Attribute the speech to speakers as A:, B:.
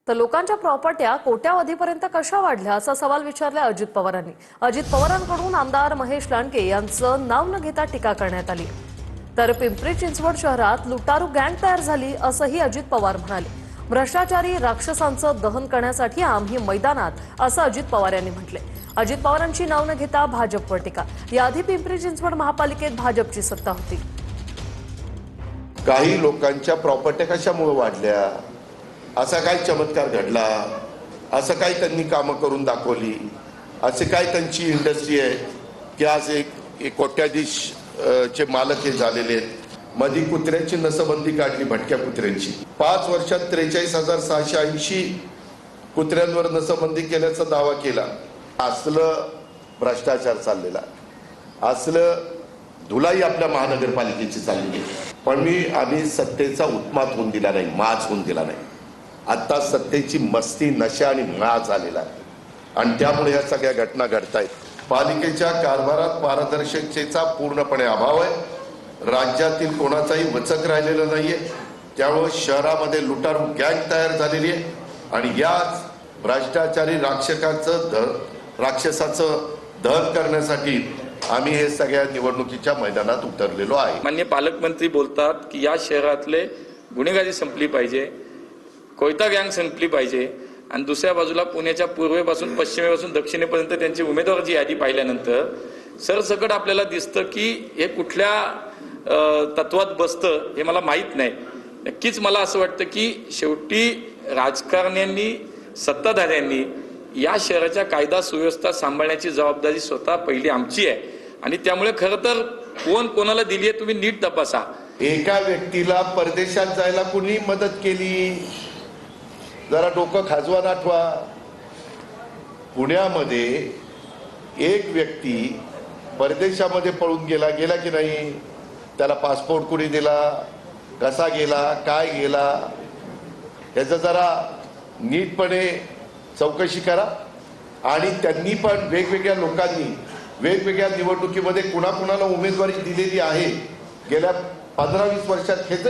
A: तर लोकांच्या प्रॉपर्ट्या कोट्यावधीपर्यंत कशा वाढल्या असा सवाल विचारला अजित पवारांनी। अजित पवारांकडून आमदार महेश लांडगे यांचं नाव न घेता टीका करण्यात आली। तर पिंपरी चिंचवड शहरात लुटारू गँग तयार झाली असंही अजित पवार म्हणाले। भ्रष्टाचारी राक्षसांचं दहन करण्यासाठी आम्ही मैदानात असं अजित पवार यांनी म्हटले। अजित पवारांची नाव न घेता भाजपवर टीका। याआधी पिंपरी चिंचवड महापालिकेत भाजपची सत्ता होती।
B: काही लोकांच्या प्रॉपर्ट्या कशामुळे वाढल्या, असा काय चमत्कार घडला, असं काय त्यांनी कामं करून दाखवली, असे काय त्यांची इंडस्ट्री आहे की आज एक कोट्याधीश चे मालक हे झालेले आहेत। मधी कुत्र्यांची नसबंदी काढली, भटक्या कुत्र्यांची 5 वर्षात 43,680 कुत्र्यांवर नसबंदी केल्याचा दावा केला। असलं भ्रष्टाचार चाललेला, असलं धुलाई आपल्या महानगरपालिकेची चाललेली। पण आम्ही सत्तेचा उत्मात होऊन दिला नाही, माज होऊन दिला नाही। आता सत्तेची मस्ती, नशा आणि माज आलेला आहे आणि त्यामुळे या सगळ्या घटना घडतायत। पालिकेच्या कारभारात पारदर्शकतेचा पूर्णपणे अभाव आहे। राज्यातील कोणाचाही वचक राहिलेला नाहीये। त्यामुळे शहरामध्ये लुटारू गँग तयार झालेली आहे आणि याच भ्रष्टाचारी राक्षसाचं दहन करण्यासाठी आम्ही हे सगळ्या निवडणुकीच्या मैदानात उतरलेलो आहे।
C: माननीय पालकमंत्री बोलतात की या शहरातले गुन्हेगारी संपली पाहिजे, कोयता गँग संपली पाहिजे आणि दुसऱ्या बाजूला पुण्याच्या पूर्वेपासून पश्चिमेपासून दक्षिणेपर्यंत त्यांची उमेदवाराची यादी पाहिल्यानंतर सरसकट आपल्याला दिसतं की हे कुठल्या तत्वात बसतं हे मला माहीत नाही। नक्कीच मला असं वाटतं की शेवटी राजकारण्यांनी, सत्ताधाऱ्यांनी या शहराच्या कायदा सुव्यवस्था सांभाळण्याची जबाबदारी स्वतः पहिली आमची आहे आणि त्यामुळे खरं तर कोण कोणाला दिली आहे तुम्ही नीट तपासा।
B: एका व्यक्तीला परदेशात जायला कुणी मदत केली, जरा डोकं खाजवा, आठवा। पुण्यामध्ये एक व्यक्ती परदेशामध्ये पळून गेला की नाही, त्याला पासपोर्ट कुणी दिला, कसा गेला, काय गेला, याचं जरा नीटपणे चौकशी करा। आणि त्यांनी पण वेगवेगळ्या लोकांनी वेगवेगळ्या निवडणुकीमध्ये कुणाकुणाला उमेदवारी दिलेली आहे गेल्या 15-20 वर्षात, ह्याचं